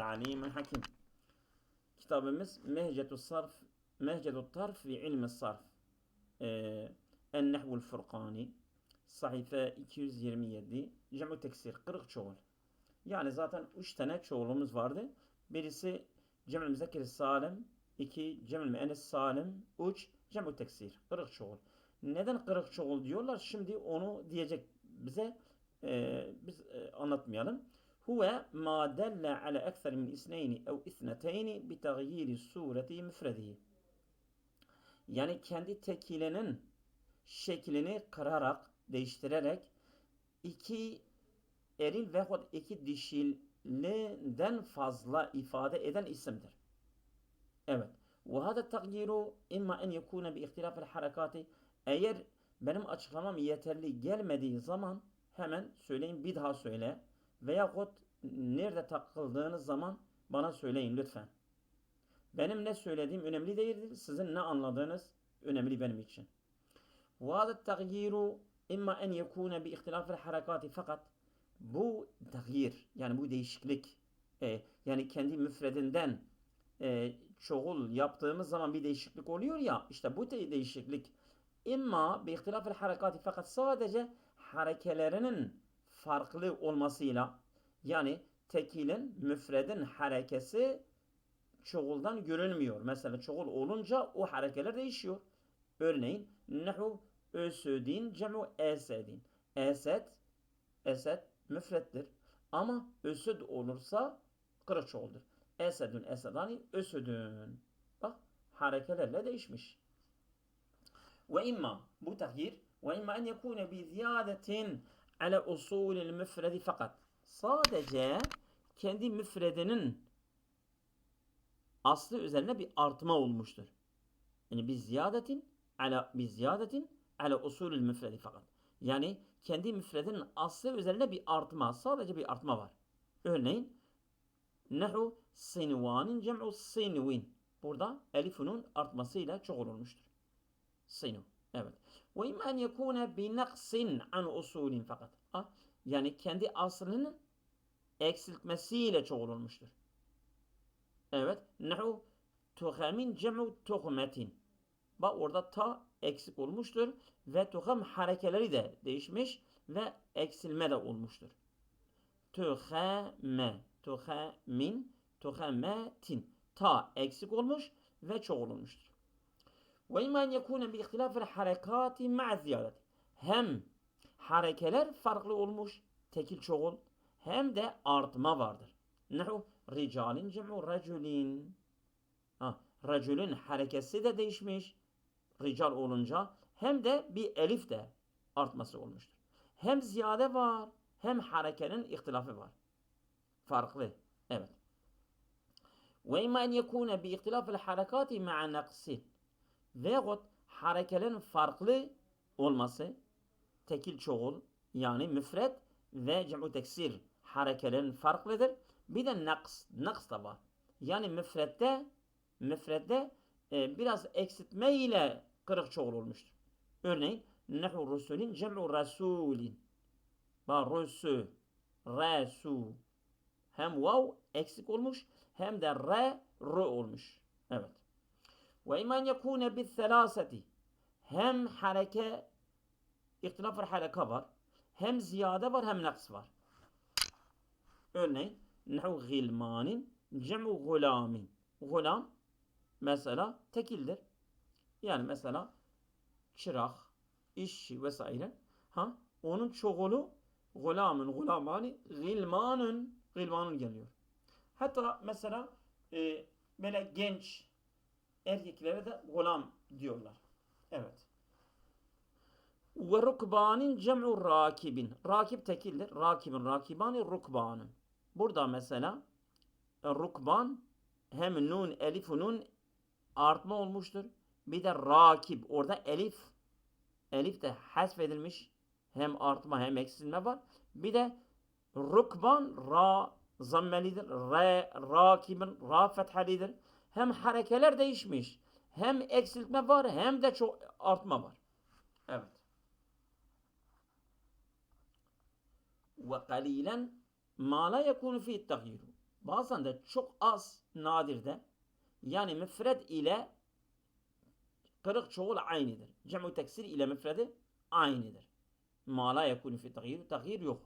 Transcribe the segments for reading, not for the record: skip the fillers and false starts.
alimun hakim. Kitabımız Mehcetut Tarf fi ilmi sarf. En-Nehvul Furkani. Sayfa 227. Cem'u teksir. 40 çoğul. Yani zaten 3 tane çoğulumuz vardı. Birisi Cem'ül Müzekker Salim. 2 Cem'ül Müennes Salim. 3 Cem'u teksir. 40 çoğul. Neden 40 çoğul diyorlar? Şimdi onu diyecek bize. Biz anlatmayalım. Huve ma delle ala ekser min isneyni ev ithneteyni bi taghyiri sureti müfredihi. Yani kendi tekilenin şeklini kırarak, değiştirerek iki eril veyahut iki dişilden fazla ifade eden isimdir. Evet. Ve hada tagyiru imma en yekune bi ihtilafil harekati. Eğer benim açıklamam yeterli gelmediği zaman hemen söyleyin, bir daha söyle. Veyahut nerede takıldığınız zaman bana söyleyin lütfen. Benim ne söylediğim önemli değildir. Sizin ne anladığınız önemli benim için. وهذا التغيير إما أن يكون باختلاف الحركات fakat bu tağyir yani bu değişiklik yani kendi müfredinden çoğul yaptığımız zaman bir değişiklik oluyor ya, işte bu değişiklik imma باختلاف الحركات fakat sadece harekelerinin farklı olmasıyla, yani tekilin müfredin harekesi çoğuldan görünmüyor. Mesela çoğul olunca o harekeler değişiyor. Örneğin nehu ösüdin cem'u esedin. Esed müfrettir. Ama ösüd olursa kırık çoğuldur. Esedün esedani ösüdün. Bak harekelerle değişmiş. Ve imma bu tahyir ve imma en yekune bi ziyadetin ala usulil müfredi fakat sadece kendi müfredinin aslı üzerine bir artma olmuştur. Yani bi ziyadetin ala usulül müfredi fakat. Yani kendi müfredinin aslı üzerine bir artma, sadece bir artma var. Örneğin nehu sinvanin cem'u sinvin. Burada elifunun artmasıyla çoğul olmuştur. Sinu. Evet. Ve imma en yekune bi naqsin an usulin fakat. Yani kendi aslının eksiltmesiyle çoğul olmuştur. Evet. Nehu tuhamin cem'u tuhmetin. Bak orada ta eksik olmuştur ve tuham harekeleri de değişmiş ve eksilme de olmuştur. Tuhame, tuhamin, tuhametin. Ta eksik olmuş ve çoğul olmuştur. Ve imma en yekune bi ihtilafil harekati ma'a ziyadeti. Hem harekeler farklı olmuş, tekil çoğul, hem de artma vardır. Nehu ricalin cem'u raculin. Raculün harekesi de değişmiş. Rical olunca hem de bir elif de artması olmuştur. Hem ziyade var hem harekenin ihtilafı var. Farklı. Evet. Ve imma en yekune bi ihtilafil harekati ma'a naqsin. Veyahut harekelerin farklı olması, tekil çoğul yani müfred ve cem'u teksir harekelerin farklıdır. Bir de naks da var. Yani müfredde biraz eksiltme ile kırık çoğul olmuştur. Örneğin nehu rusulin cem'u rasulin. Resu. Hem vav eksik olmuş hem de ru olmuş. Evet. Ve imman yekune bi selaseti. Hem hareke ihtilaf-ı hareka var. Hem ziyade var hem naks var. Örneğin nehu gilmanin cem'u gulamin. Gulam mesela tekildir. Yani mesela çırak, işçi vesaire. Onun çoğulu gulamın, gulamani, gilmanın geliyor. Hatta mesela böyle genç erkeklere de gulam diyorlar. Evet. Ve rukbanin cem'u rakibin. Rakib tekildir. Rakibin, rakibani, rukbanın. Burada mesela rukban hem nun, elif, nun artma olmuştur. Bir de rakib. Orada elif de hasfedilmiş. Hem artma hem eksilme var. Bir de rukban ra zammelidir. Rakibin ra fethalidir. Hem harekeler değişmiş. Hem eksiltme var hem de çok artma var. Evet. Ve kalilen ma la yekunu fi't tagyiru. bazen de çok az nadirde yani müfred ile kırık çoğul aynıdır. Cem'u teksir ile müfredi aynıdır. Ma la yekunu fi tagir yok.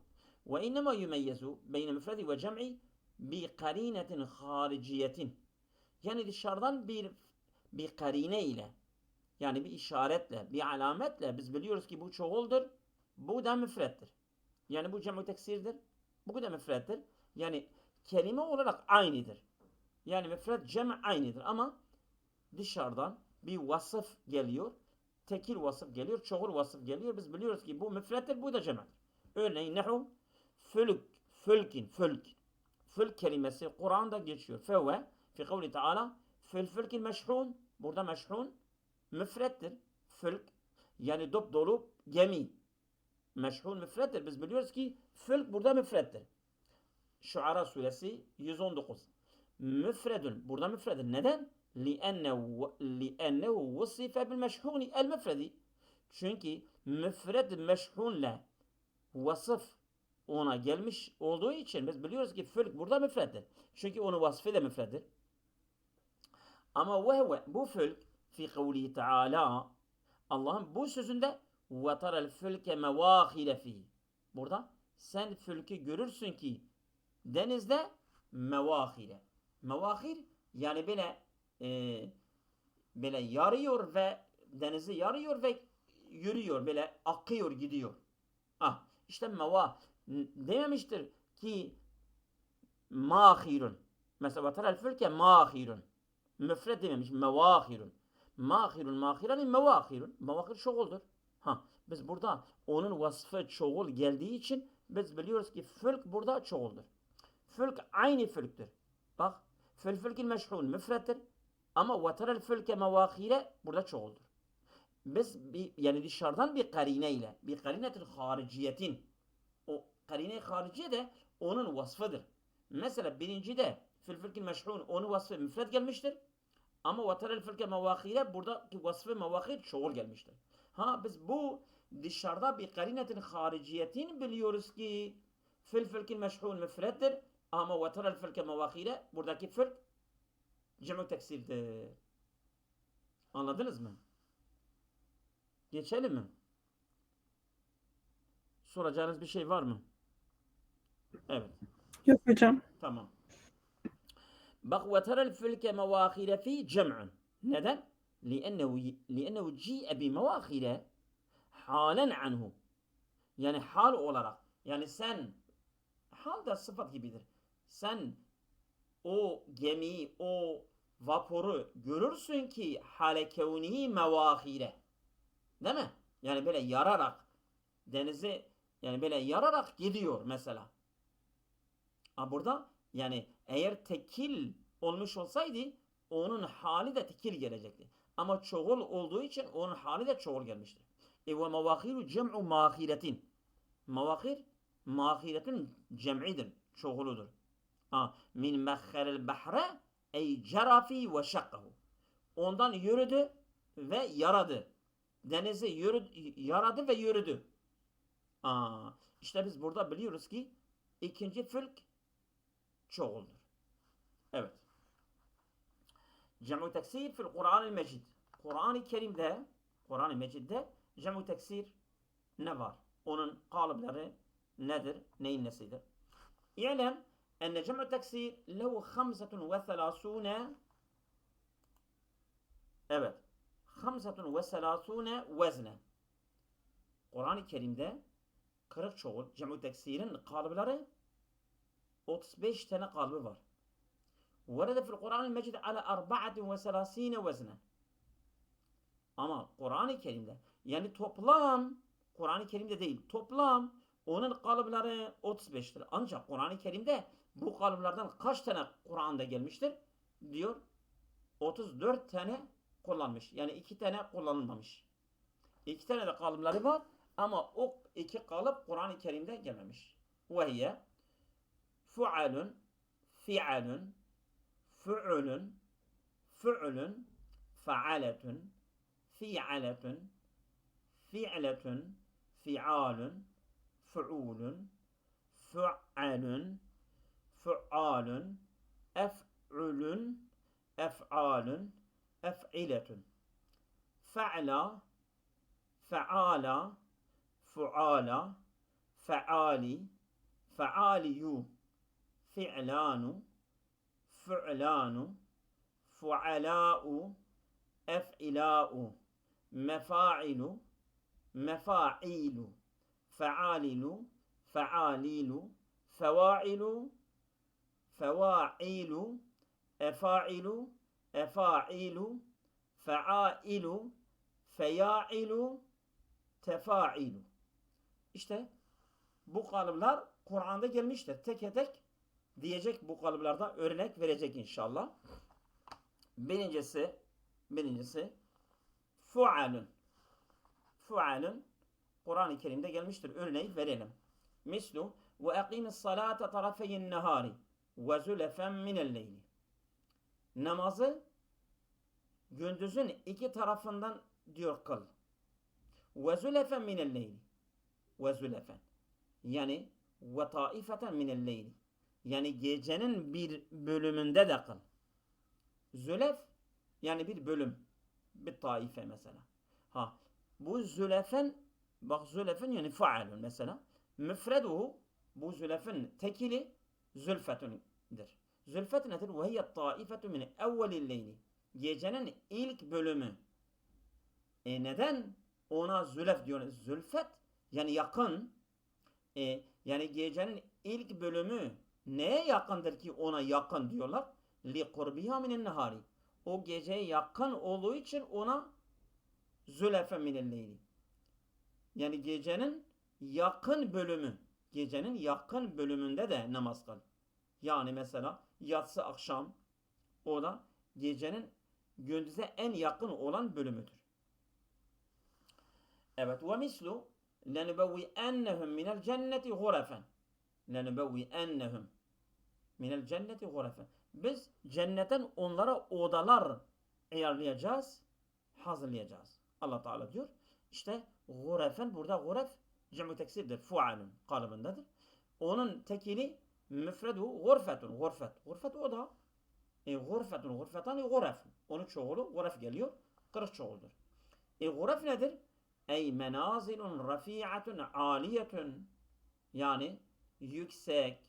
Ve innema yumeyyezu beyne müfredi ve cem'i bi karinetin hariciyetin. Yani dışarıdan bir karine ile yani bir işaretle, bir alametle biz biliyoruz ki bu çoğuldur. Bu da müfrettir. Yani bu cem'u teksirdir. Bu da müfrettir. Yani kelime olarak aynıdır. Yani müfret cem aynıdır ama dışarıdan bir vasıf geliyor. Tekil vasıf geliyor, çoğul vasıf geliyor. Biz biliyoruz ki bu müfrettir, bu da cem'dir. Örneğin nehu fülk. Fülk kelimesi Kur'an'da geçiyor. Fevve fi kavli Teala fülkil meşhun. Burada meşhun müfrettir. Fülk yani dop dolu gemi. Meşhun müfrettir. Biz biliyoruz ki fülk burada müfrettir. Şuara suresi 119. Müfredun. Burada müfreddir. Neden? لِأَنَّهُ وُصِفَ بِالْمَشْحُونِ الْمُفْرَدِ. Çünkü müfred meşhunle vasıf ona gelmiş olduğu için biz biliyoruz ki fülk burada müfreddir. Çünkü onun vasfı da müfreddir. Ama bu fülk fi kavli Teala Allah'ın bu sözünde وَتَرَ الْفُلْكَ مَوَاخِرَ فِيهِ. Burada sen fülkü görürsün ki denizde mevahire. Mevahir yani böyle yarıyor ve denizi yarıyor ve yürüyor. Böyle akıyor gidiyor. Ah işte dememiştir ki mahirun. Mesela vatarel fülke mahirun. Müfred dememiş mevahirun. Mahirun mevahirun. Mevahir çoğuldur. Ha biz burada onun vasfı çoğul geldiği için biz biliyoruz ki fülk burada çoğuldur. Fülk aynı fülktür. Bak fülkil meşhun müfrettir. Ama vatarel fülke mevahire burada çoğuldur. Biz yani dışarıdan bir karineyle, bir karinetin hariciyetin, o karine hariciye de onun vasfıdır. Mesela birinci de fülkil meşhun onun vasfı müfret gelmiştir. Ama vatarel fülke mevahire buradaki vasfı mevahir çoğul gelmiştir. Ha biz bu dışarıda bir karinetin hariciyetin biliyoruz ki fülkil meşhun müfrettir. Ama vatarel fülke mevahire buradaki fülk cem'u teksirdir. Anladınız mı? Geçelim mi? Soracağınız bir şey var mı? Evet. Yok hocam. Tamam. Bak vatarel fülke mevahire fi cem'un. Neden? لأنه جيء بمواخره halen anhu. Yani hal olarak. Yani sen hal da sıfat gibidir. Sen o gemiyi, o vapuru görürsün ki hale kevnihi mevahire. Değil mi? Yani böyle yararak denize yani böyle yararak gidiyor mesela. Ha burada yani eğer tekil olmuş olsaydı onun hali de tekil gelecekti. Ama çoğul olduğu için onun hali de çoğul gelmiştir. Ve mevahiru cem'u mahiretin. Mevahir mahiretin cem'idir, çoğuludur. Min mekherel bahre ey cerafi ve şakkahu. Ondan yürüdü ve yaradı. Denizi yaradı ve yürüdü. İşte biz burada biliyoruz ki ikinci fülk çoğuldur. Evet. Cem'u teksir fil Kur'an-ı Mecid. Kur'an-ı Kerim'de, Kur'an-ı Mecid'de cem'u teksir ne var? Onun kalıpları nedir? Neyin nesidir? İ'lem enne cem'u teksir lehu 35 evet. 35 vezne. Kur'an-ı Kerim'de kırık çoğul cem'u teksirin kalıpları 35 tane kalıbı var. Verede fil Kur'an-ı Mecid ala 34 vezne. Ama Kur'an-ı Kerim'de yani toplam Kur'an-ı Kerim'de değil toplam onun kalıpları 35'tir. Ancak Kur'an-ı Kerim'de bu kalıplardan kaç tane Kur'an'da gelmiştir? Diyor 34 tane kullanmış. Yani 2 tane kullanılmamış. 2 tane de kalıpları var ama o 2 kalıp Kur'an-ı Kerim'de gelmemiş. Ve fu'alun, fi'alun, fu'ulun, fu'ulun, fa'aletun, fi'aletun, fi'letun, fi'alun, fu'ulun, fu'alun, fu'alun, ef'ülün, ef'alün, ef'iletün. Fe'la, fe'ala, fu'ala, fe'ali, fe'aliyu, fi'lanu, fu'lanu, fu'ala'u, ef'ila'u, mefa'ilu, mefa'ilu, fe'alilu, fe'alilu, feva'ilu, feva'ilu, efa'ilu, efa'ilu, feailu, feyailu, tefailu. İşte bu kalıplar Kur'an'da gelmiştir. Tek tek diyecek bu kalıplarda örnek verecek inşallah. Birincisi fualun. Fualun Kur'an-ı Kerim'de gelmiştir. Örneği verelim. Mislu ve akimis salate tarafeyin nehari ve zülefen minel leyli. Namazı gündüzün iki tarafından diyor kıl. Ve zülefen minel leyli. Ve zülefen. Yani ve taifeten minel leyli. Yani gecenin bir bölümünde de kıl. Zülef yani bir bölüm. Bir taife mesela. Bu zülefen, bak zülefen yani faalun mesela. Müfreduhu, bu zülefin tekili zülfetundir. Zülfet nedir? Ve hiye taifetu min evvelil leyli. Gecenin ilk bölümü. Neden ona zülef diyoruz? Zülfet yani yakın. Yani gecenin ilk bölümü neye yakındır ki ona yakın diyorlar? Li kurbiha minen nehari. O geceye yakın olduğu için ona zülefe minel leyli. Yani gecenin yakın bölümü. Gecenin yakın bölümünde de namaz kıl. Yani mesela yatsı akşam o da gecenin gündüze en yakın olan bölümüdür. Evet ve mislu lenubevvi'ennehum minel cenneti gurefen. Lenubevvi'ennehum minel cenneti gurefen. Biz cennetten onlara odalar ayarlayacağız, hazırlayacağız. Allah Teala diyor. İşte gurefen burada guref cem-i teksirdir. Fualun kalıbındadır. Onun tekili müfredu gurfetun. Gurfet o da gurfetun, gurfetani guref. Onun çoğulu guref geliyor. Kırık çoğuldur. Guref nedir? Ey menazilun rafi'atun aliyetun. Yani yüksek,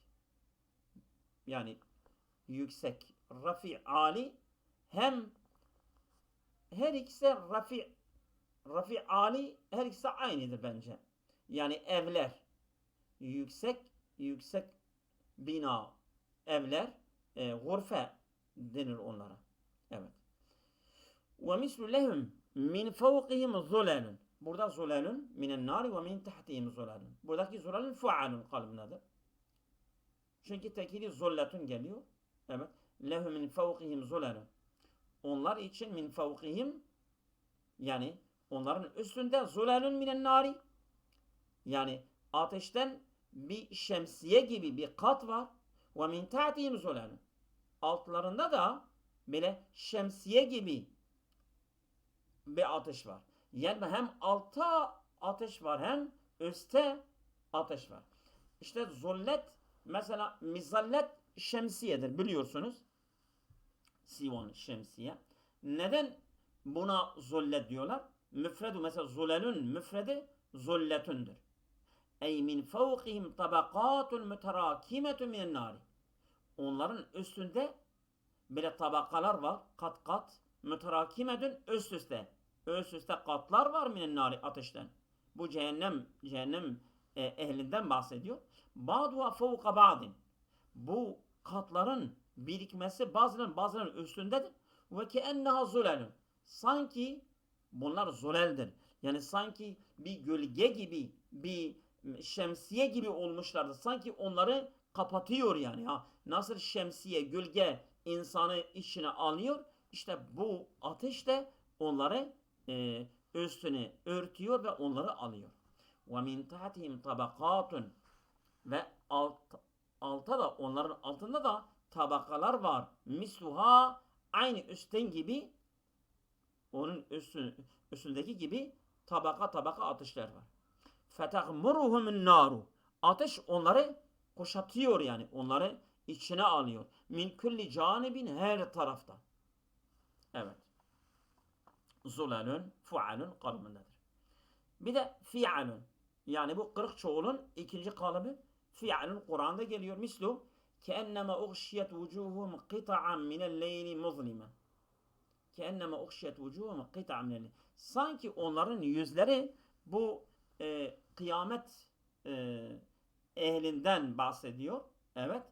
rafi, ali, hem her ikisi rafi, ali, her ikisi aynıdır bence. Yani evler, yüksek bina, evler, gurfe denir onlara. Evet. Ve mislu lehum min fevkihim zulalun. Burada zulalun minen nari ve min tahtihim zulalun. Buradaki zulalun fualun kalıbındadır. Çünkü tekili zulletun geliyor. Evet. Lehum min fevkihim zulalun. Onlar için min fevkihim yani onların üstünde zulalun minen nari. Yani ateşten bir şemsiye gibi bir kat var. Ve min tahtihim zulalun. Altlarında da böyle şemsiye gibi bir ateş var. Yani hem altta ateş var hem üstte ateş var. İşte zullet mesela mizallet şemsiyedir biliyorsunuz. Sivon şemsiye. Neden buna zullet diyorlar? Müfredu mesela zulelun müfredi zulletundur. Ey min fevkihim tabakatul müterakimetu minen nari. Onların üstünde böyle tabakalar var. Kat kat. Müterakimedün üst üste. Üst üste katlar var minen nari ateşten. Bu cehennem ehlinden bahsediyor. Ba'duha fevka ba'din. Bu katların birikmesi bazılarının üstündedir. Ve ki enneha zulelun. Sanki bunlar zuleldir. Yani sanki bir gölge gibi, bir şemsiye gibi olmuşlardır. Sanki onları kapatıyor yani. Nasıl şemsiye, gölge insanı içine alıyor. İşte bu ateş de onları üstünü örtüyor ve onları alıyor. Ve min tahtihim tabakatun. Ve altta da onların altında da tabakalar var. Misluha aynı üstten gibi onun üstündeki gibi tabaka ateşler var. Fetagmuruhumun naru. Ateş onları kuşatıyor yani. Onları içine alıyor. Min kulli canibin, her tarafta. Evet. Zulalun, fualun kalıbındadır. Bir de fi'alun. Yani bu kırık çoğulun ikinci kalıbı fi'alun Kur'an'da geliyor. Mislu keenneme uğşiyet vucuhum qita'an minel leyli muzlime. Keenneme uğşiyet vucuhum qita'an minel leyli. Sanki onların yüzleri bu kıyamet ehlinden bahsediyor. Evet.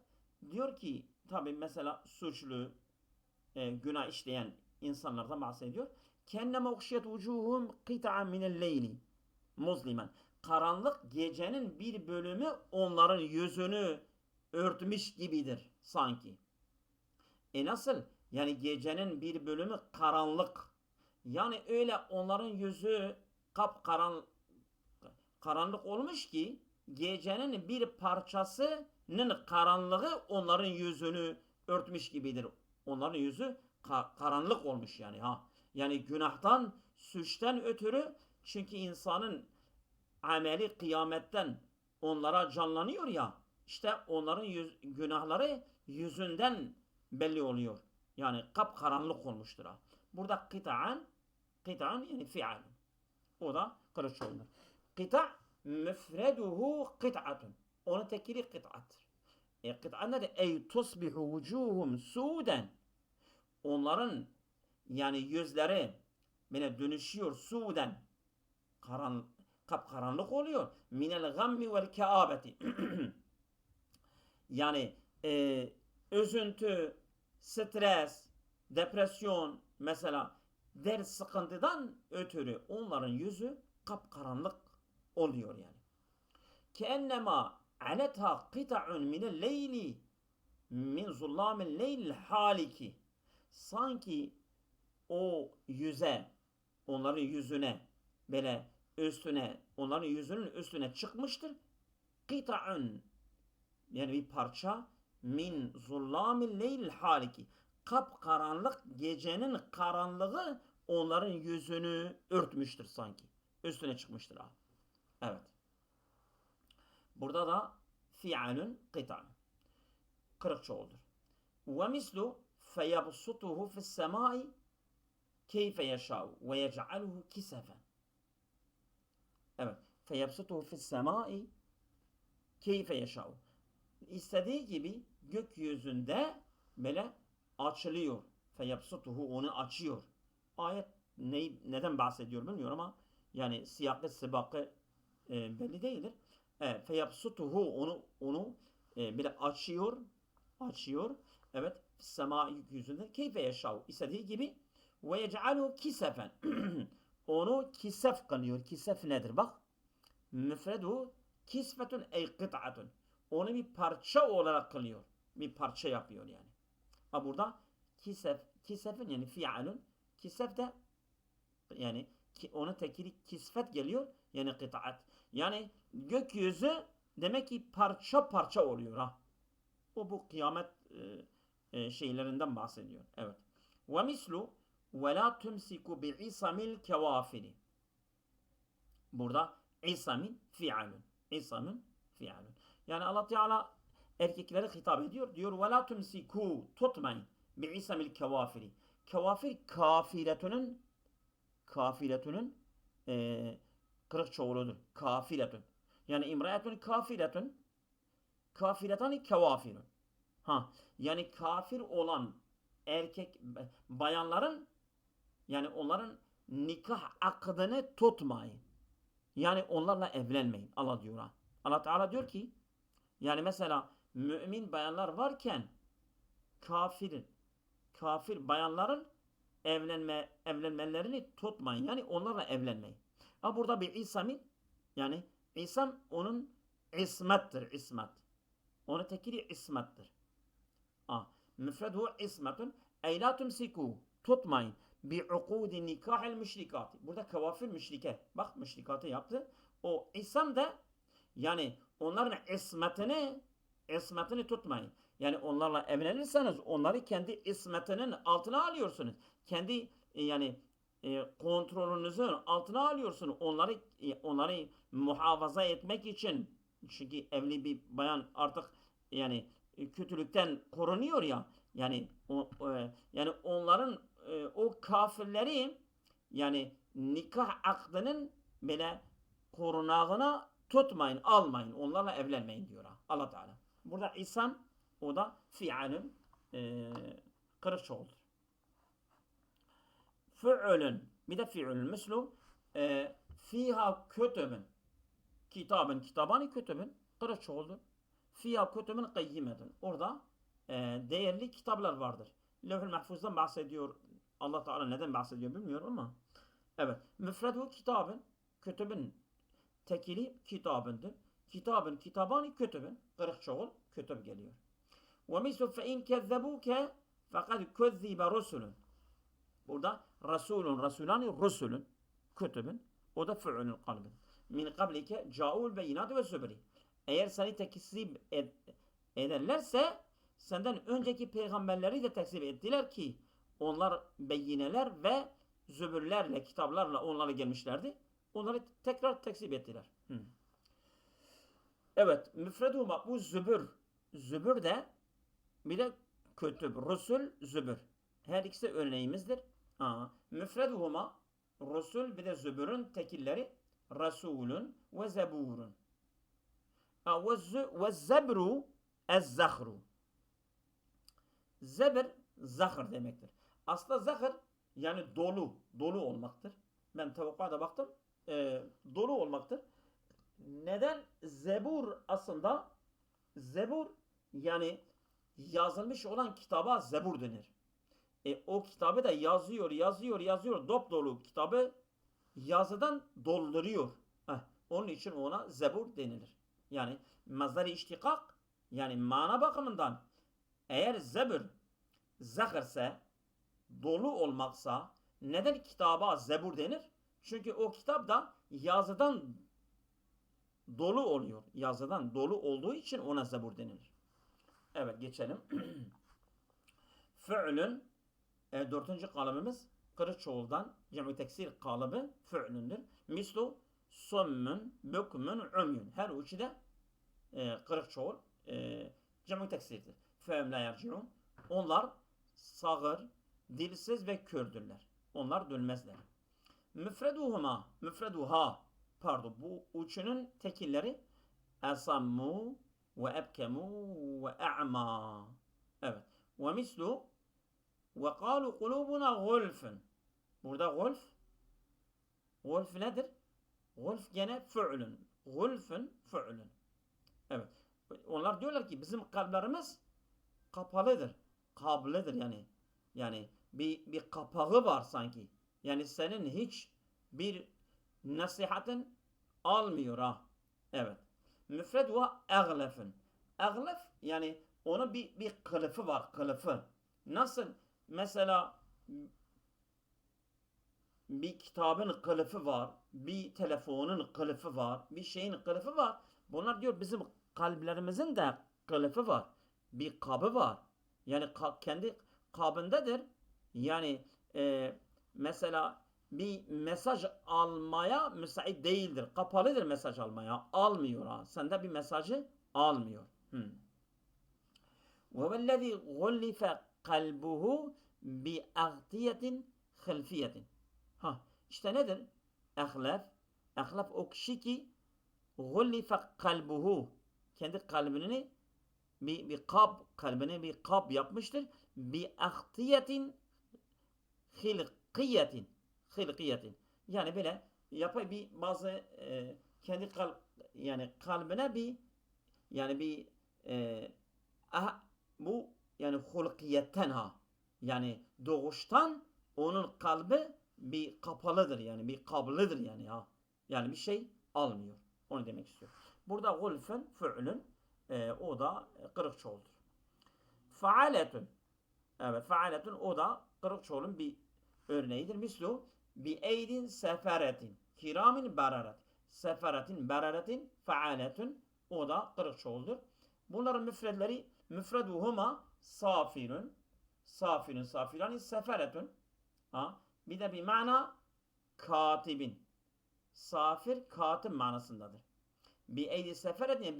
Diyor ki tabi mesela suçlu, günah işleyen insanlardan bahsediyor. Kenneme uğşiyet vucuhum qita'an minel leyli muzlimen. Karanlık gecenin bir bölümü onların yüzünü örtmüş gibidir sanki. Nasıl? Yani gecenin bir bölümü karanlık. Yani öyle onların yüzü karanlık olmuş ki gecenin bir parçasının karanlığı onların yüzünü örtmüş gibidir. Onların yüzü karanlık olmuş yani ha. Yani günahtan, suçtan ötürü, çünkü insanın ameli kıyametten onlara canlanıyor ya, işte onların günahları yüzünden belli oluyor. Yani kapkaranlık olmuştur ha. Burada kıta'an yani fi'al. O da kırıç olunur. Kıta müfreduhu kıt'atun. Onun tekiri kıt'attır. Kıt'a ne de? Ey tusbihu vucuhum suden. Onların yani yüzleri böyle dönüşüyor suden. Kapkaranlık oluyor. Minel gammi vel keabeti. Yani üzüntü, stres, depresyon mesela ders sıkıntıdan ötürü onların yüzü kapkaranlık oluyor yani. Keennema aletha qita'un minel leyli min zullamil leyl haliki. Sanki o yüze, onların yüzüne böyle üstüne, onların yüzünün üstüne çıkmıştır. Qita'un yani bir parça min zullamil leyl haliki. Kapkaranlık gecenin karanlığı onların yüzünü örtmüştür sanki. Üstüne çıkmıştır ha. Evet. Burada da fi'alun qita'un. Kırık çoğuldur. Ve mislu feyabsutuhu fis semai keyfe yeşâhu ve yec'aluhu kisefen. Evet. Feyabsutuhu fis semai keyfe yeşâhu. İstediği gibi gökyüzünde böyle açılıyor. Feyabsutuhu, onu açıyor. Ayet neden bahsediyor bilmiyorum ama yani siyakı sibakı belli değildir. Feyabsutuhu, onu böyle açıyor. Evet. Sema yüzünde keyfe yaşav. İstediği gibi ve yec'alu kisefen. Onu kisef kılıyor. Kisef nedir? Bak. Müfredu kisfetun ey kıt'atun. Onu bir parça olarak kılıyor. Bir parça yapıyor yani. Ha burada kisefin yani fi'alun. Kisef de yani onun tekiri kisfet geliyor. Yani kıt'at. Yani gökyüzü demek ki parça parça oluyor ha. Bu kıyamet şeylerinden bahsediyor. Evet. Ve mislu ve la tumsiku bi isamil kevafiri. Burada isamin fi'alun. İsamin fi'alun. Yani Allah Teala erkeklere hitap ediyor. Diyor ve la tumsiku, tutmayın bi isamil kevafiri. Kevafir kafiretünün kırık çoğuludur. Kafiretün. Yani imrayetün kafiretani kevafirun. Ha, yani kafir olan erkek bayanların, yani onların nikah akdını tutmayın. Yani onlarla evlenmeyin. Allah diyor ha. Allah Teala diyor ki yani mesela mümin bayanlar varken kafir bayanların evlenmelerini tutmayın. Yani onlarla evlenmeyin. Ha burada bir İsa'min, yani İsa'm onun ismettir, ismet. Onun tekiri ismettir. Müfreduhu ismetun ey la tumsiku, tutmayın bi ukudi nikahil müşrikati. Burada kavafir müşrike. Bak müşrikatı yaptı. O İsa'm de yani onların ismetini tutmayın. Yani onlarla evlenirseniz onları kendi ismetinin altına alıyorsunuz. Kendi yani kontrolünüzün altına alıyorsunuz. Onları muhafaza etmek için. Çünkü evli bir bayan artık yani kötülükten korunuyor ya. Yani yani onların o kafirleri yani nikah akdının böyle korunağına tutmayın, almayın. Onlarla evlenmeyin diyor Allah Teala. Burada İslam o da fiilün kırık çoğuldur. Fi'lün bir de fi'lün mislu fiha kütübün kitabani kütübün kırık çoğuldur. Fiha kütübün kıyyimetün. Orada değerli kitaplar vardır. Levh-i Mahfuz'dan bahsediyor. Allah Teala neden bahsediyor bilmiyorum ama. Evet. Müfredu kitabın kütübün tekili kitabındır. Kitabani kütübün. Kırık çoğul kütüb geliyor. Ve mislu fe in kezzebuke fekad közzibe rusulun. Burada Rasulani, Rusulün, kütübün, o da fi'lün kalbin. Min kablike ca'ul beyinat ve zübri. Eğer seni tekzip ederlerse senden önceki peygamberleri de tekzip ettiler ki onlar beyineler ve zübürlerle, kitaplarla onlara gelmişlerdi. Onları tekrar tekzip ettiler. Evet, müfredu bu zübür. Zübür de bir de kütüb, Rusul, zübür. Her ikisi örneğimizdir. Müfreduhuma Rusul bir de zübürün tekilleri Rasulun ve Zeburun. Ve zebru ez-zahru. Zebr zahır demektir. Aslında zahır yani dolu olmaktır. Ben tevakkuada baktım. Dolu olmaktır. Neden? Zebur yani yazılmış olan kitaba zebur denir. O kitabı da yazıyor. Dop dolu kitabı yazıdan dolduruyor. Onun için ona zebur denilir. Yani mazhar-ı iştikak yani mana bakımından eğer zebur zahırse dolu olmaksa neden kitaba zebur denir? Çünkü o kitap da yazıdan dolu oluyor. Yazıdan dolu olduğu için ona zebur denilir. Evet geçelim. Fi'lün dördüncü kalıbımız kırık çoğuldan cem-i teksir kalıbı fi'lündür. Mislu sommun, bükmün, umyun. Her üçü de kırık çoğul cem-i teksirdir. Fe'm la yerciun. Onlar sağır, dilsiz ve kördürler. Onlar dönmezler. Müfreduha bu üçünün tekilleri esammu ve ebkemu ve a'ma. Evet. Ve mislu ve kalu kulubuna gulfun. Burada gulf nedir? Gulf gene fi'lün. Gulfun fi'lün. Evet. Onlar diyorlar ki bizim kalplerimiz kapalıdır. Kablıdır yani. Yani bir kapağı var sanki. Yani senin hiç bir nasihatin almıyor ha. Evet. Müfred ve eglefün. Eglef yani onun bir kılıfı var. Kılıfı. Nasıl? Mesela bir kitabın kılıfı var. Bir telefonun kılıfı var. Bir şeyin kılıfı var. Bunlar diyor bizim kalplerimizin de kılıfı var. Bir kabı var. Yani kendi kabındadır. Yani mesela bir mesaj almaya müsait değildir. Kapalıdır mesaj almaya. Almıyor ha. Sende bir mesajı almıyor. وَوَالَّذِي غُلِّفَ قَلْبُهُ بِاَغْتِيَةٍ خِلْفِيَةٍ. İşte nedir? Ehlef o kişi ki gullife kalbuhu kendi kalbini kalbine bir kab yapmıştır. Bi ahtiyetin hilkiyetin. Yani böyle yapay bir bazı kendi yani kalbine bir yani bir bu yani hulkiyetten yani doğuştan onun kalbi bir kapalıdır yani bir kablıdır yani yani bir şey almıyor. Onu demek istiyor. Burada gulfün fi'lün o da kırık çoğuldur. Faaletün. Evet faaletün o da kırık çoğulun bir örneğidir. Mislu bi eydin seferetin kiramin bararet. Seferetin bararetin faaletün o da kırık çoğuldur. Bunların müfreduhuma safirun seferetün. Bir de bir mana katibin. Safir katip manasındadır. Bi eydi seferetin yani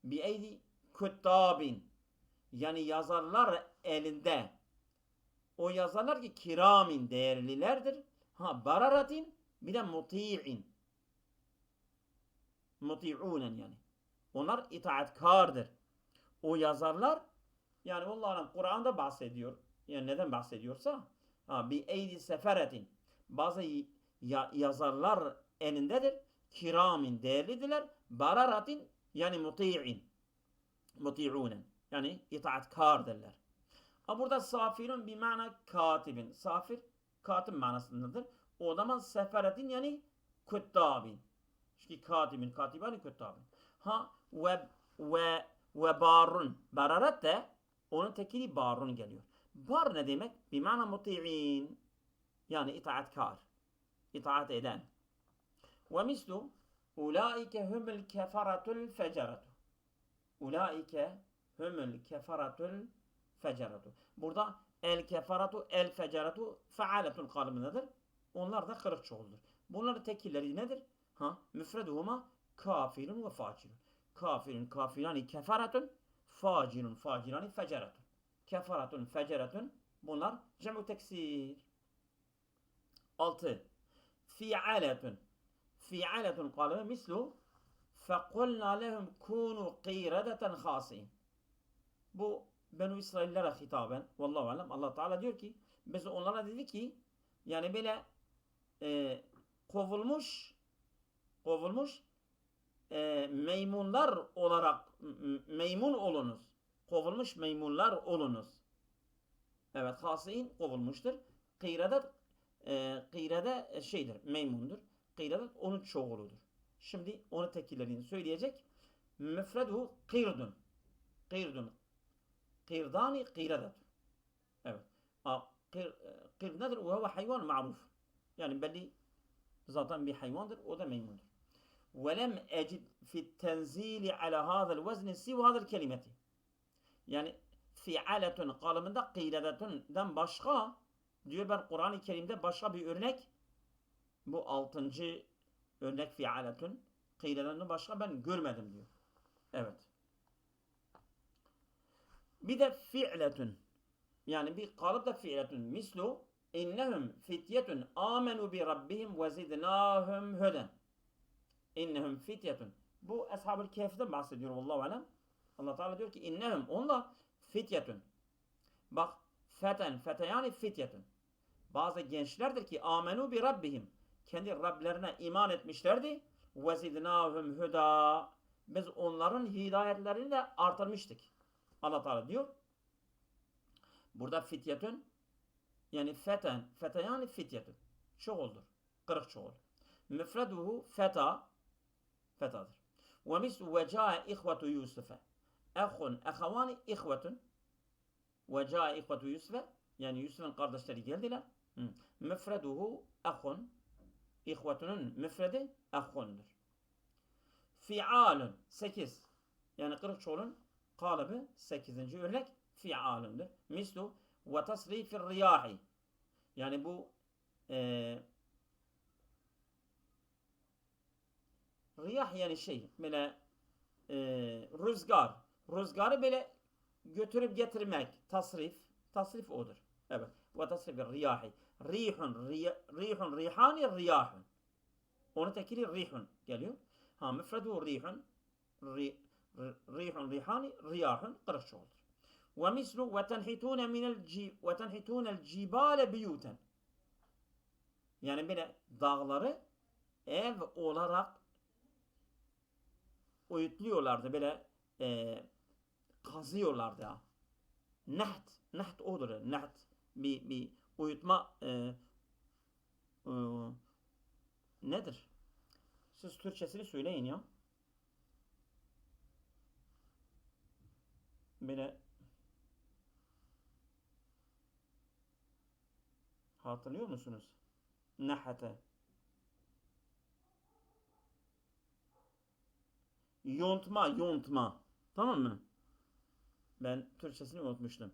bi eydi küttabin. Yani yazarlar elinde. O yazarlar ki kiramin değerlilerdir. Ha bararatin bir de muti'in. Muti'unen yani. Onlar itaatkardır. O yazarlar yani Allah'ın Kur'an'da bahsediyor. Yani neden bahsediyorsa bir eydi seferetin. Bazı yazarlar elindedir. Kiramin değerlidirler. Bararatin yani muti'in. Muti'unen. Yani itaatkardırlar. Burada safirun bir mana katibin. Safir katip manasındadır. O zaman seferetin yani küttabin. Çünkü katibin, katibani küttabin. Ve barun. Bararat da onun tekili barun geliyor. Bar ne demek? Bir mana muti'in. Yani itaatkar. İtaat eden. Ve mislu ulaike humul kefaratul feceratu. Ulaike humul kefaratul feceratu. Burada el kefaratu, el feceratu fealetun kalıbındadır. Onlar da kırık çoğuldur. Bunların tekilleri nedir? Müfreduhuma kafirun ve facirun. Kafirun, kafirani kefaratun, facirun, facirani feceratun. Kefaratun, feceratun. Bunlar cem'u teksir. 6. Fi'aletun. Fi'aletun kalıbı mislu فَقُلْنَا لَهُمْ كُونُوا قِيرَدَةً خَاسِينَ. Bu Benu İsraillere hitaben. Vallahu alem. Allah Teala diyor ki biz onlara dedi ki yani böyle kovulmuş meymunlar olarak meymun olunuz. Kovulmuş meymunlar olunuz. Evet, hasiin kovulmuştur. Kıyrede şeydir, meymundur. Kıyredet onun çoğuludur. Şimdi onu tekillerini söyleyecek. Müfreduhu kırdun. Kırdun. Kırdani kıyredet. Evet. Kırd nedir? O hayvan maruf. Yani belli zaten bir hayvandır. O da meymundur. Velem ecid fit tenzili ala hadal vezni siv hadal kelimeti. Yani fi'aletun kalıbında kıyredetundan başka diyor ben Kur'an-ı Kerim'de başka bir örnek bu 6. örnek fi'aletun kıyredetundan başka ben görmedim diyor. Evet. Bir de fi'letun yani bir kalıp da fi'letun mislu innehum fityetun amenu bi rabbihim ve zidnahum huden. İnnehum fityetun. Bu Ashab-ı Kehf'den bahsediyor vallahu alem. Allah Teala diyor ki innehum onlar fityetun. Bak fete yani fityetun. Bazı gençlerdir ki amenu bi rabbihim. Kendi Rablerine iman etmişlerdi. Ve zidnahum huda. Biz onların hidayetlerini de artırmıştık. Allah Teala diyor. Burada fityetun yani fete yani fityetun. Çoğuldur. Kırık çoğul. Müfreduhu fetadır. Ve mislu ve cae ihvetu Yusuf'e. Ehun, ehavani ihvetun. Ve cae ihvetu Yusuf'e. Yani Yusuf'un kardeşleri geldiler. Müfreduhu ehun. İhvetunun müfredi ehundur. Fi'alun 8. Yani kırık çoğulun kalıbı 8. örnek fi'alundur. Mislu ve tasrifir riyahi. Yani bu riyah yani şey böyle rüzgar. Rüzgarı böyle götürüp getirmek. Tasrif odur. Evet. Ve tasrifir riyahi. Rihun rihani riyahun. Onun tekili rihun geliyor. Müfredu rihun. Rihun rihani riyahun. Kırık çoğuldur. Ve mislu ve tenhitûne el cibâle biyûten. Yani böyle dağları ev olarak uyutluyorlardı. Böyle kazıyorlardı ya. Neht odur. Neht. Bir uyutma nedir? Siz Türkçesini söyleyin ya. Böyle hatırlıyor musunuz? Nehete. Yontma. Tamam mı? Ben Türkçesini unutmuştum.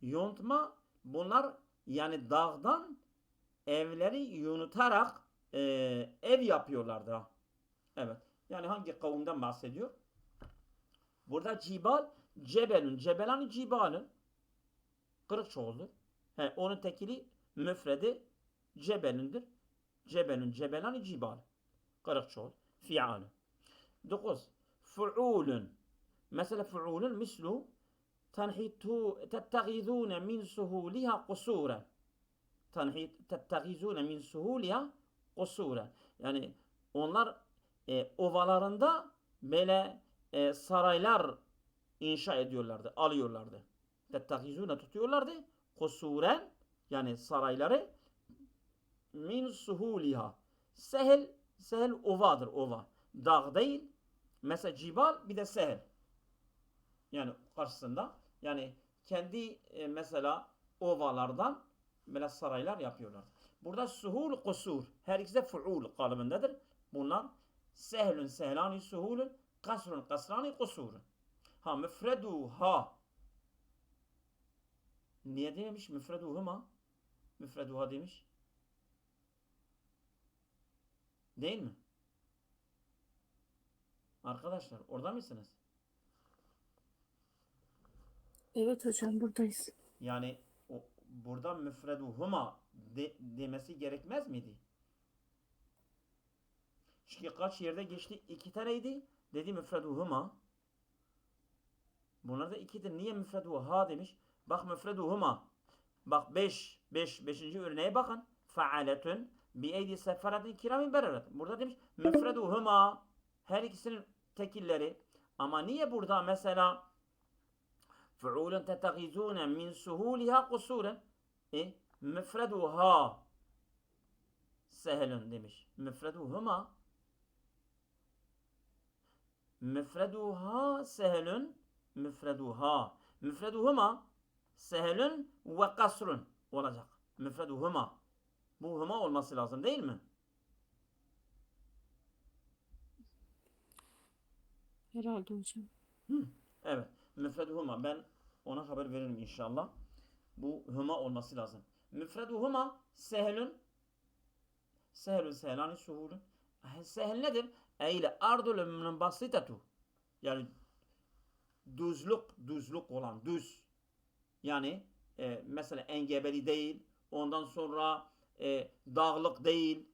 Yontma bunlar yani dağdan evleri yunutarak ev yapıyorlardı. Evet. Yani hangi kavimden bahsediyor? Burada cibal cebelün. Cebelanı cibalın. Kırık çoğuldur. Onun tekili müfredi cebelündür. Cebelün cebelanı cibal. Kırık çoğul. Fi'alü. 9. Fu'ulun. Mesela fu'ulun mislu tettehizûne min suhûliha kusûren. Tettehizûne min suhûliha kusûren. Yani onlar ovalarında böyle saraylar inşa ediyorlardı, alıyorlardı. Tettehizûne tutuyorlardı. Kusuren yani sarayları min suhuliha. Sehel ovadır, ova. Dağ değil. Mesela cibal bir de sehel. Yani karşısında. Yani kendi mesela ovalardan böyle saraylar yapıyorlar. Burada suhul kusur. Her ikisi de fuul kalıbındadır. Bunlar sehlün sehlani suhulun, kasrun kasrani kusurun. Ha müfreduha. Niye dememiş? Müfreduhuma. Müfreduha demiş. Değil mi? Arkadaşlar orada mısınız? Evet hocam buradayız. Yani burada müfreduhuma demesi gerekmez miydi? Çünkü kaç yerde geçti? 2 taneydi. Dedi müfreduhuma. Bunlar da 2'dir. Niye müfreduha demiş? Bak müfreduhuma. Bak 5. örneğe bakın. Faaletun bi eydi seferatin kiramin bereret. Burada demiş müfreduhuma. Her ikisinin tekilleri. Ama niye burada mesela fuulun tetagizune min suhuliha kusuren müfreduha sehelun demiş. Müfreduhuma müfreduha sehelun müfreduha müfreduhuma sehelun ve kasrun olacak. Müfreduhuma. Bu huma olması lazım değil mi? Herhalde hocam. Evet. Müfreduhuma. Ben ona haber veririm inşallah. Bu huma olması lazım. Müfreduhuma sehelun sehelani suhulun. Sehel nedir? Eyle ardul basitatu. Yani düzlük olan düz. Yani mesela engebeli değil. Ondan sonra dağlık değil.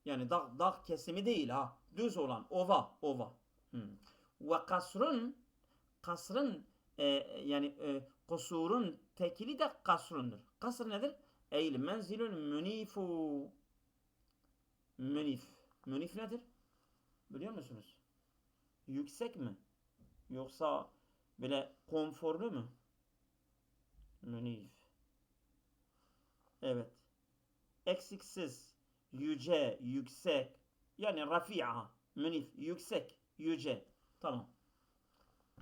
Yani dağ kesimi değil ha. Düz olan ova. Ve kasrın yani kusurun tekili de kasrundur. Kasr nedir? Eyle menzilun münifu. Münif nedir? Biliyor musunuz? Yüksek mi? Yoksa böyle konforlu mu? Münif. Evet. Eksiksiz, yüce, yüksek. Yani rafi'a. Münif, yüksek, yüce. Tamam.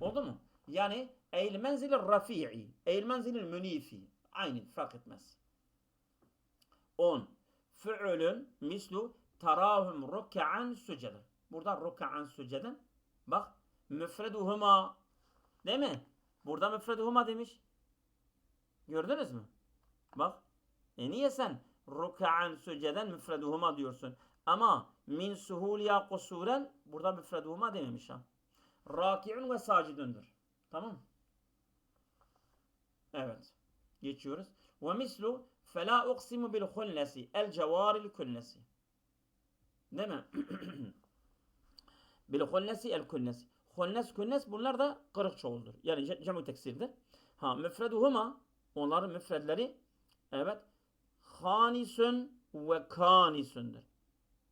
Oldu mu? Yani eil menzil rafi'i. Eil menzil münifi. Aynı fark etmez. 10. Fi'lün mislu tarahum ruk'an suceden. Burada ruk'an suceden. Bak müfreduhuma. Değil mi? Burada müfreduhuma demiş. Gördünüz mü? Bak. Niye sen ruk'an suceden müfreduhuma diyorsun? Ama min suhuliya kusuren burada müfreduhuma dememiş ha. Raki'un ve sacidundur. Tamam. Evet. Geçiyoruz. Ve mislu fela uksimu bil hunnesi el cevaril kunnesi. Değil mi? Bil hunnesi el kunnesi. Hunnes kunnes bunlar da kırık çoğuldur. Yani cemu teksirdir. Ha müfreduhuma onların müfredleri evet hanisun ve kanisundur.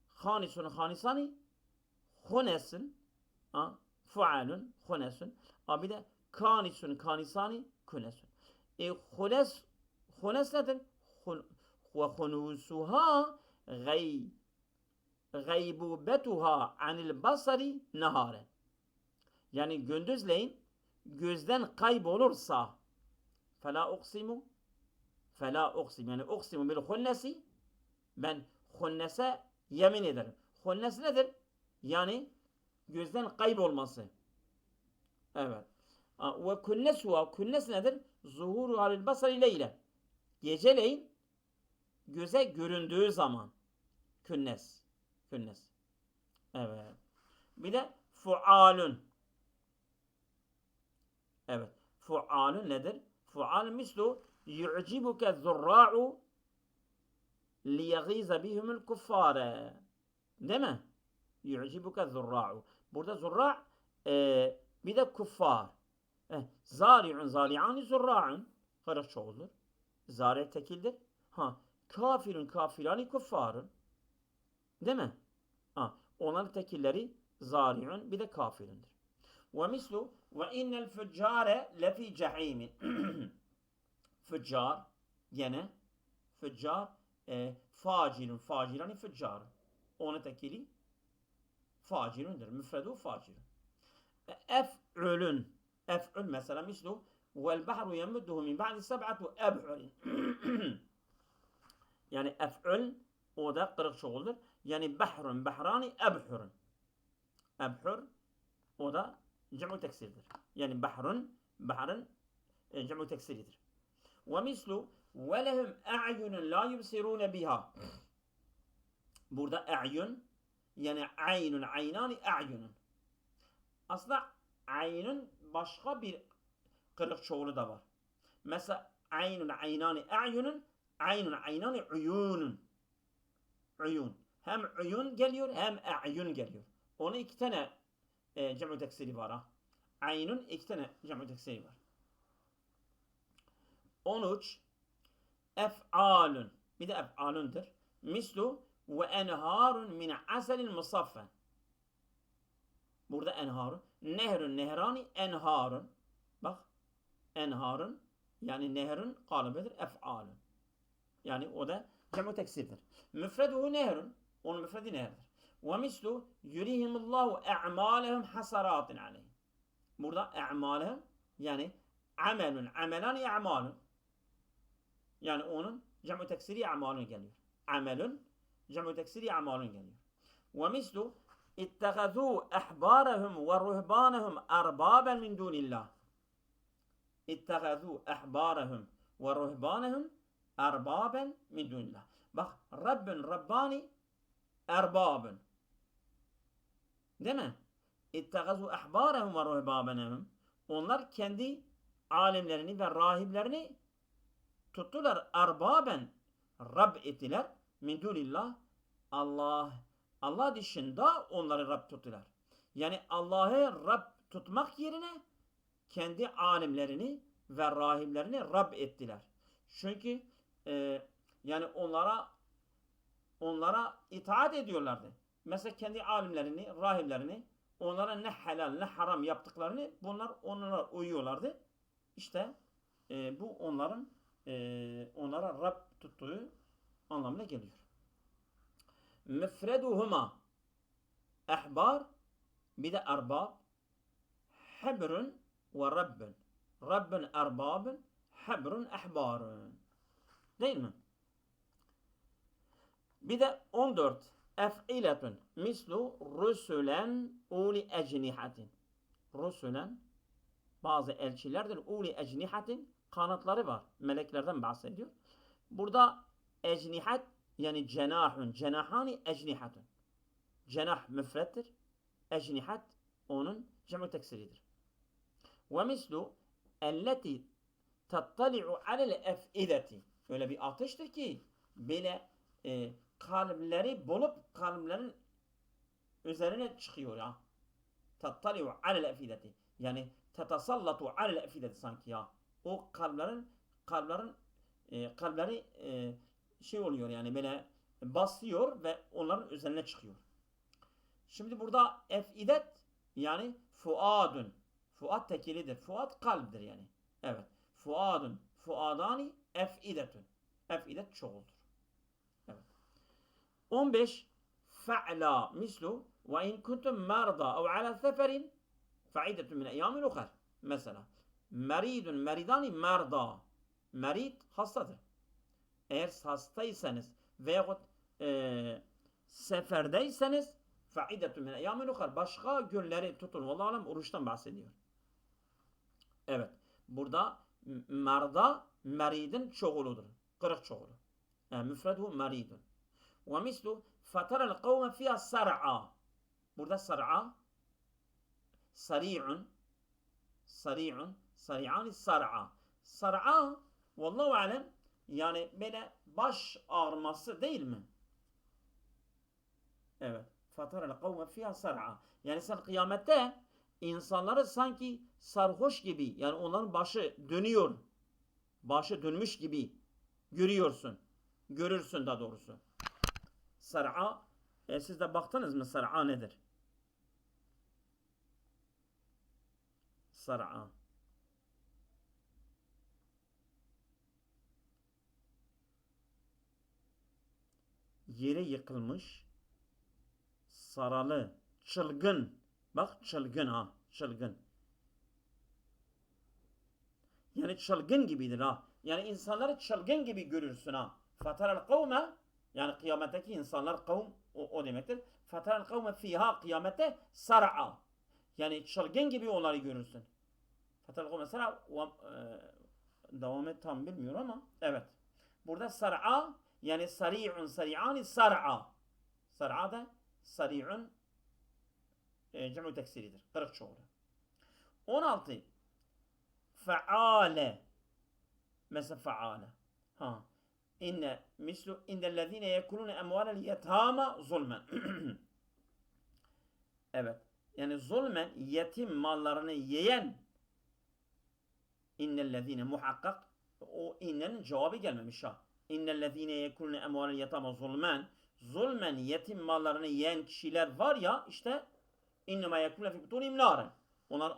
Hanisun hanisani hunesun fualun hunesun. Bir de kanisun kanisani kunesun. Hunes nedir? Ve hunusuha gaybubetuha anil basari nahare. Yani gündüzleyin gözden kaybolursa fela uksimu yani uksimu bil hunnesi ben hunnese yemin ederim. Hunnes nedir? Yani gözden kaybolması. Evet. Ve kunnes nedir? Zuhuru halil basari leyle. Geceleyin göze göründüğü zaman. Künnes. Evet. Bir de fualun. Evet. Fualun nedir? Fual mislu yu'cibuke zurra'u liyagîze bihumul kuffâre. Değil mi? Yu'cibuke zurra'u. Burada zurra bir de kuffar. Zari'un zali'ani zurra'un. Kırık çoğuldur. Zari tekildir. Kafirun kafirani kuffarun. Değil mi? Onların tekilleri zari'un bir de kafirundur. Ve mislu ve innel füccare lefi cehimin. Füccar gene füccar facilun facilani füccarun. Onun tekili facilundur. Müfredu facilun. Ef'ülün. Ef'ül mesela mislu vel bahru yemudduhu min ba'di seb'atu eb'ülin. Yani ef'ül o da kırık çoğuldur. Yani bahrun bahrani ebhurun. Ebhur o da cem'u teksirdir. Yani bahrun bahrın cem'u teksiridir. Ve mislu ve lehum a'yunun la yubsirune biha. Burada a'yun yani aynun aynani a'yunun. Aslında aynun başka bir kırık çoğulu da var. Mesela aynun aynani a'yunun aynun aynani uyunun. Uyun. Hem uyun geliyor hem a'yun geliyor. Onun iki tane cem'u teksiri var ha. Aynun iki tane cem'u teksiri var. 13 ef'alun. Bir de ef'alundur. Mislu ve enharun min aselin musaffen. Burada enharun. Nehrun nehrani enharun. Bak. Enharun yani nehrun kalıbıdır. Ef'alun. Yani o da cem'u teksirdir. Müfreduhu nehrun. Onun müfredi nehrdir. Ve mislu yurihimullahu e'malehum hasaratin aleyh. Burada e'malehum yani amelun amelani e'malun. Yani onun cem'u teksiri e'malun geliyor. Amelun cem'u teksiri e'malun geliyor. Ve mislu ittehazû ehbârehum ve ruhbânehum erbâben min dûnillah. İttehazû ehbârehum ve ruhbânehum erbâben min dûnillah. Bak Rabbin Rabbani erbâbun. Değil mi? İttehazû ehbârehum ve ruhbânehum. Onlar kendi alimlerini ve rahiplerini tuttular. Erbaben Rab ettiler. Min dunillah. Allah dışında onları Rab tuttular. Yani Allah'ı Rab tutmak yerine kendi alimlerini ve rahiplerini Rab ettiler. Çünkü yani onlara itaat ediyorlardı. Mesela kendi alimlerini, rahiplerini onlara ne helal ne haram yaptıklarını bunlar onlara uyuyorlardı. İşte bu onlara Rab tuttuğu anlamına geliyor. Müfreduhuma ehbar bir de erbab hebrun ve rabbun. Rabbun erbabun hebrun ehbarun. Değil mi? Bir de 14 ef'iletun mislu rusulen uli ecnihatin. Rusulen bazı elçilerdir uli ecnihatin kanatları var. Meleklerden bahsediyor. Burada ecnihat yani cenahun, cenahani ecnihatun. Cenah müfrettir. Ecnihat onun cem'u teksiridir. Ve mislu elleti tattali'u alel ef'ideti. Öyle bir ateştir ki böyle kalpleri bulup kalplerin üzerine çıkıyor ya. Tattali'u alel ef'ideti. Yani tetasallatu alel ef'ideti sanki ya. O kalpleri şey oluyor yani böyle basıyor ve onların üzerine çıkıyor. Şimdi burada efidet yani fuadun. Fuad tekilidir. Fuad kalptir yani. Evet. Fuadun. Fuadani efidetun. Efidet çoğuldur. Evet. 15 fe'la mislu ve in kuntum marda ev ala seferin fe'idetun min eyyamin ukhar. Mesela meridun meridani marda. Merid hastadır. Eğer hastaysanız veyahut seferdeyseniz fe'idetun min eyyamin ukhar. Başka günleri tutun. Vallahi alem oruçtan bahsediyor. Evet. Burada marda meridin çoğuludur. Kırık çoğulu. Müfreduhu meridun. Ve mislu feterel kavme fiyha sar'a. Burada sar'a sari'un Sari'ani sar'a. Sar'a vallahu alem yani böyle baş ağrıması değil mi? Evet. Fatara'l kavme fiha sar'a. Yani sen kıyamette insanları sanki sarhoş gibi yani onların başı dönüyor. Başı dönmüş gibi görüyorsun. Görürsün daha doğrusu. Sar'a siz de baktınız mı sar'a nedir? Sar'a. Yere yıkılmış, saralı, çılgın. Bak çılgın ha, çılgın. Yani çılgın gibidir ha. Yani insanları çılgın gibi görürsün ha. Fataral kavme yani kıyametteki insanlar kavm o demektir. Fataral kavme fiha kıyamette sar'a. Yani çılgın gibi onları görürsün. Fataral kavme sar'a devam et tam bilmiyorum ama evet. Burada sar'a yani sari'un sari'ani sar'a. Sar'a da sari'un cem'u teksiridir. Kırık çoğulu. 16. Faale. Mesela faale. Ha. İnne mislu innellezine yekulune emvalel yetama zulmen. Evet. Yani zulmen yetim mallarını yiyen innellezine muhakkak o innenin cevabı gelmemiş ha. İnnellezine yekulune emvalel yetama zulmen zulmen yetim mallarını yiyen kişiler var ya işte innema yekulune fi butunihim naren. Onlar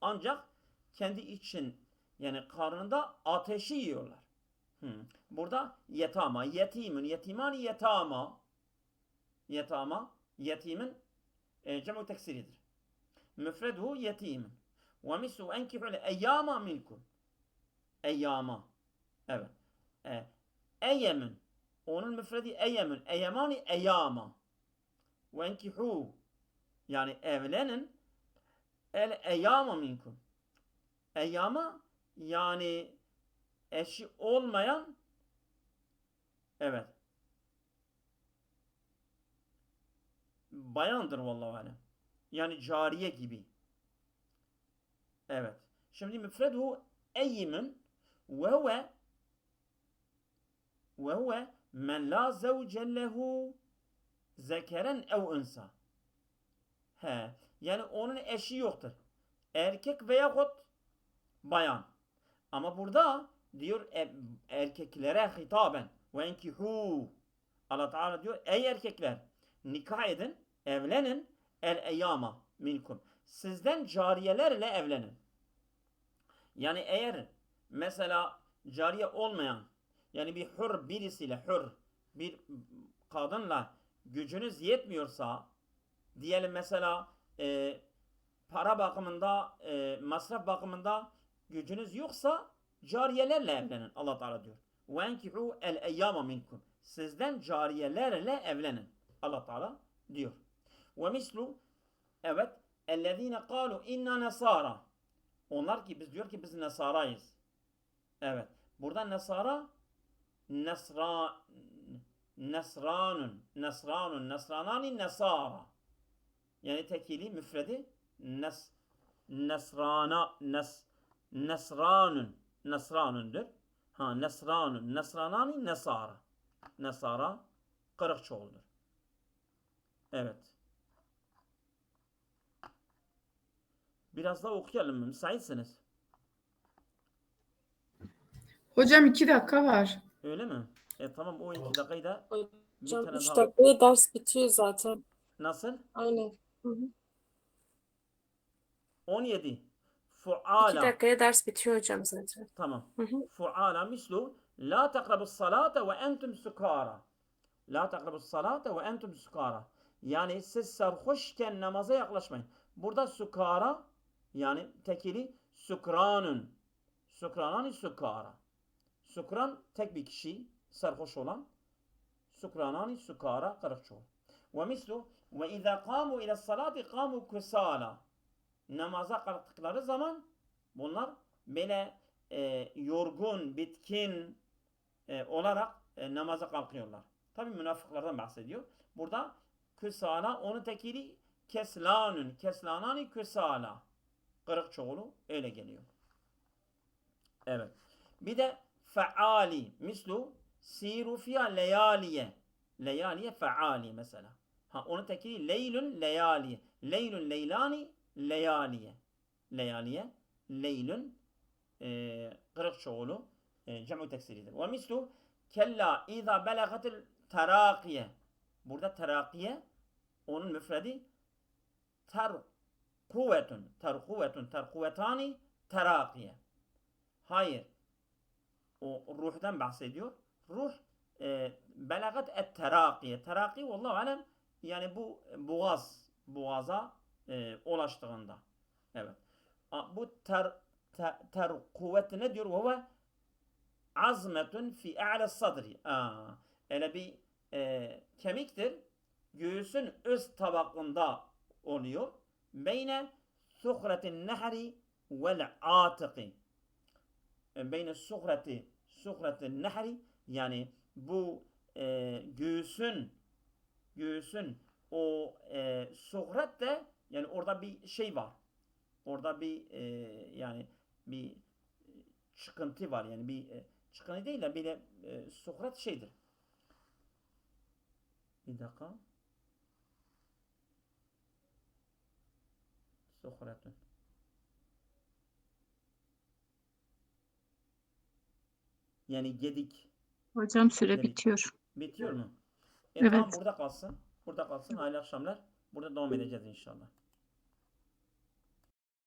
ancak kendi için yani karnında ateşi yiyorlar. Burada yetama, yetimin, yetimani yetama. Yetama, yetimin cem'u teksiridir. Müfreduhu yetimin. Ve mislu enkihul eyyama minkum. Eyyama. Evet. Eyyemin. Onun müfredi eyyemin. Eyyemani eyyama. Ve enkihu. Yani evlenin. El eyyama minkum. Eyyama yani eşi olmayan evet bayandır vallahu alem. Yani cariye gibi. Evet. Şimdi müfreduhu eyyimin ve huve men la zevce lehu zekeren ev unsa. He. Yani onun eşi yoktur. Erkek veyahut bayan. Ama burada diyor erkeklere hitaben ve enkihu. Allah Teala diyor ey erkekler nikah edin, evlenin el eyyama minkum. Sizden cariyelerle evlenin. Yani eğer mesela cariye olmayan yani bir hür birisiyle bir kadınla gücünüz yetmiyorsa diyelim mesela para bakımında masraf bakımında gücünüz yoksa cariyelerle evlenin. Allah Teala diyor. وَاَنْكِحُوا الْاَيَّامَ minkum. Sizden cariyelerle evlenin. Allah Teala diyor. وَمِثْلُ evet اَلَّذ۪ينَ قَالُوا اِنَّا نَصَارَى. Onlar ki biz diyor ki biz Nasarayız. Evet. Burada Nasara Nasranani, Nasara. Yani tekili müfredi Nasranundur. Ha Nasranani, Nasara. Nasara kırık çoğuldur. Evet. Biraz daha okuyalım mı? Müsaitsiniz. Hocam 2 dakika var. Öyle mi? Tamam o 2 dakikayı da bir Hocam tane 3 daha. dakikaya ders bitiyor zaten. Nasıl? Aynen. Hı hı. 17. 2 Fuala. dakikaya ders bitiyor hocam zaten. Tamam. Hı hı. Fuala mislu la takrabus salate ve entum sukara. La takrabus salate ve entum sukara. Yani siz sarhoşken namaza yaklaşmayın. Burada sukara yani tekili sukranun. Sukranani sukara. Sukran tek bir kişi sarhoş olan. Sukranani sukara kırık çoğul. Ve mislu ve izâ kâmu ile salati kâmu kusâla. Namaza kalktıkları zaman bunlar böyle yorgun, bitkin olarak namaza kalkıyorlar. Tabi münafıklardan bahsediyor. Burada küsala onun tekili keslanun. Keslanani küsala. Kırık çoğulu öyle geliyor. Evet. Bir de feali. Mislu siru fiha leyaliye. Leyaliye feali mesela. Ha onun tekili leylün leyaliye. Leylün leylani leyaliye. Leyaliye. Leylün kırık çoğulu cem'u teksiridir. Ve mislu kella iza belagatil terakiye. Burada terakiye onun müfredi terkuvetun. Terkuvetun. Terkuvetani terakiye. Hayır. O ruhdan bahsediyor. Ruh belagat et terakiye. Teraki vallahu alem yani bu boğaza ulaştığında. Evet. Bu ter kuvveti ne diyor? Ve azmetun fi a'la sadri. Öyle bir kemiktir. Göğsün üst tabakında oluyor. Beyne suhretin nehri vel atiqi. Beyne suhretin nehri yani bu göğsün o suhret de yani orada bir şey var. Orada bir yani bir çıkıntı var. Yani bir çıkıntı değil de bir suhret şeydir. Bir dakika. Suhretun. Yani gedik. Hocam süre Gedik. bitiyor. Bitiyor mu? Evet. Tamam burada kalsın. Burada kalsın. Hayırlı akşamlar. Burada devam edeceğiz inşallah.